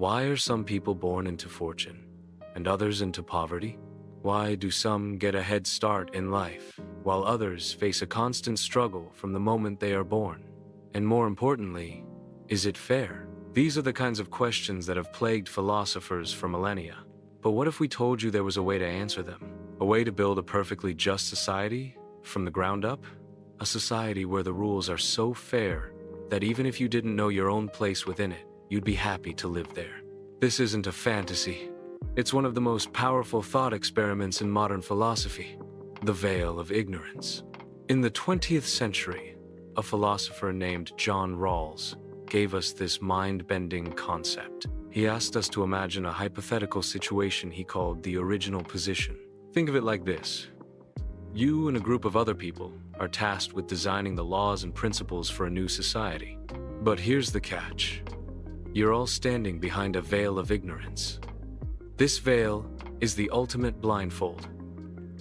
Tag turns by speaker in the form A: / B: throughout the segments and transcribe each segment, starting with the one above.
A: Why are some people born into fortune and others into poverty? Why do some get a head start in life while others face a constant struggle from the moment they are born? And more importantly, is it fair? These are the kinds of questions that have plagued philosophers for millennia. But what if we told you there was a way to answer them? A way to build a perfectly just society from the ground up? A society where the rules are so fair that even if you didn't know your own place within it, you'd be happy to live there. This isn't a fantasy. It's one of the most powerful thought experiments in modern philosophy, the veil of ignorance. In the 20th century, a philosopher named John Rawls gave us this mind-bending concept. He asked us to imagine a hypothetical situation he called the original position. Think of it like this. You and a group of other people are tasked with designing the laws and principles for a new society. But here's the catch. You're all standing behind a veil of ignorance. This veil is the ultimate blindfold.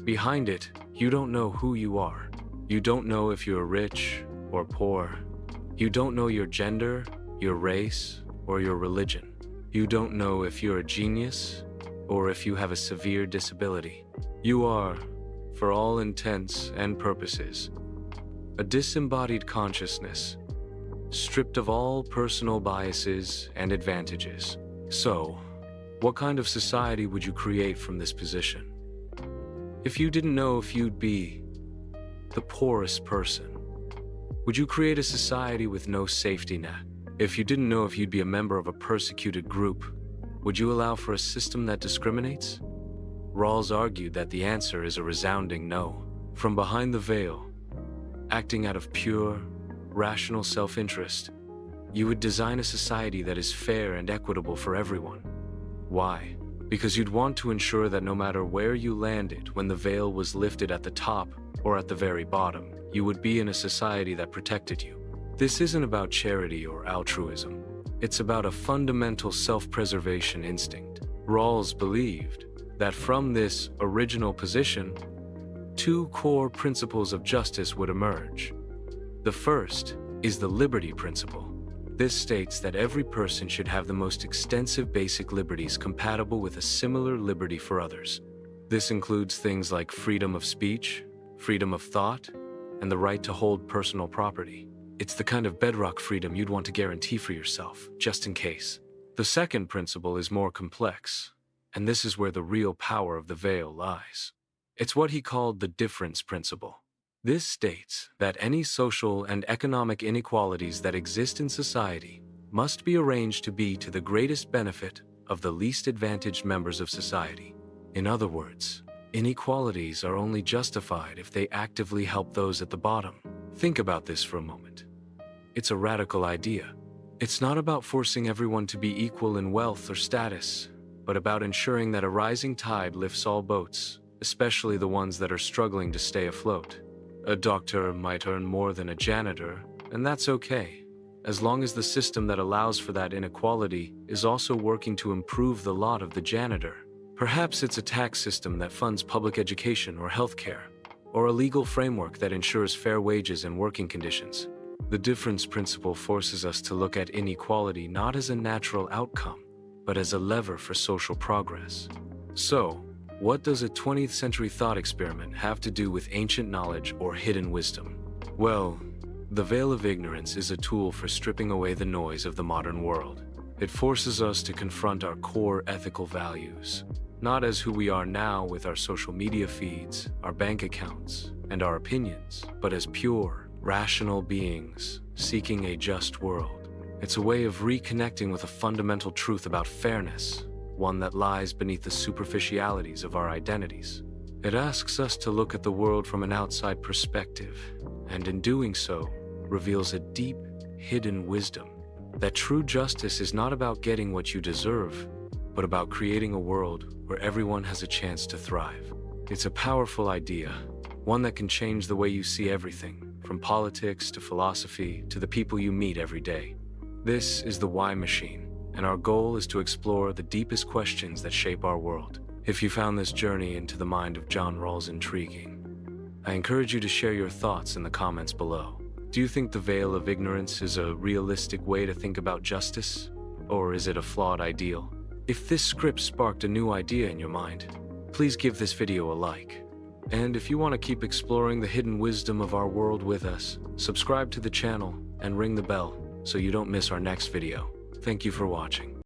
A: Behind it, you don't know who you are. You don't know if you're rich or poor. You don't know your gender, your race, or your religion. You don't know if you're a genius or if you have a severe disability. You are, for all intents and purposes, a disembodied consciousness, stripped of all personal biases and advantages. So, what kind of society would you create from this position? If you didn't know if you'd be the poorest person, would you create a society with no safety net? If you didn't know if you'd be a member of a persecuted group, would you allow for a system that discriminates? Rawls argued that the answer is a resounding no. From behind the veil, acting out of pure, rational self-interest, you would design a society that is fair and equitable for everyone. Why? Because you'd want to ensure that no matter where you landed when the veil was lifted at the top or at the very bottom, you would be in a society that protected you. This isn't about charity or altruism. It's about a fundamental self-preservation instinct. Rawls believed that from this original position, two core principles of justice would emerge. The first is the liberty principle. This states that every person should have the most extensive basic liberties compatible with a similar liberty for others. This includes things like freedom of speech, freedom of thought, and the right to hold personal property. It's the kind of bedrock freedom you'd want to guarantee for yourself, just in case. The second principle is more complex, and this is where the real power of the veil lies. It's what he called the difference principle. This states that any social and economic inequalities that exist in society must be arranged to be to the greatest benefit of the least advantaged members of society. In other words, inequalities are only justified if they actively help those at the bottom. Think about this for a moment. It's a radical idea. It's not about forcing everyone to be equal in wealth or status, but about ensuring that a rising tide lifts all boats, especially the ones that are struggling to stay afloat. A doctor might earn more than a janitor, and that's okay, as long as the system that allows for that inequality is also working to improve the lot of the janitor. Perhaps it's a tax system that funds public education or healthcare, or a legal framework that ensures fair wages and working conditions. The difference principle forces us to look at inequality not as a natural outcome, but as a lever for social progress. So, what does a 20th century thought experiment have to do with ancient knowledge or hidden wisdom? Well, the veil of ignorance is a tool for stripping away the noise of the modern world. It forces us to confront our core ethical values, not as who we are now with our social media feeds, our bank accounts, and our opinions, but as pure, rational beings seeking a just world. It's a way of reconnecting with a fundamental truth about fairness, one that lies beneath the superficialities of our identities. It asks us to look at the world from an outside perspective, and in doing so, reveals a deep, hidden wisdom that true justice is not about getting what you deserve, but about creating a world where everyone has a chance to thrive. It's a powerful idea, one that can change the way you see everything, from politics to philosophy to the people you meet every day. This is the Why Machine, and our goal is to explore the deepest questions that shape our world. If you found this journey into the mind of John Rawls intriguing, I encourage you to share your thoughts in the comments below. Do you think the veil of ignorance is a realistic way to think about justice? Or is it a flawed ideal? If this script sparked a new idea in your mind, please give this video a like. And if you want to keep exploring the hidden wisdom of our world with us, subscribe to the channel and ring the bell so you don't miss our next video. Thank you for watching.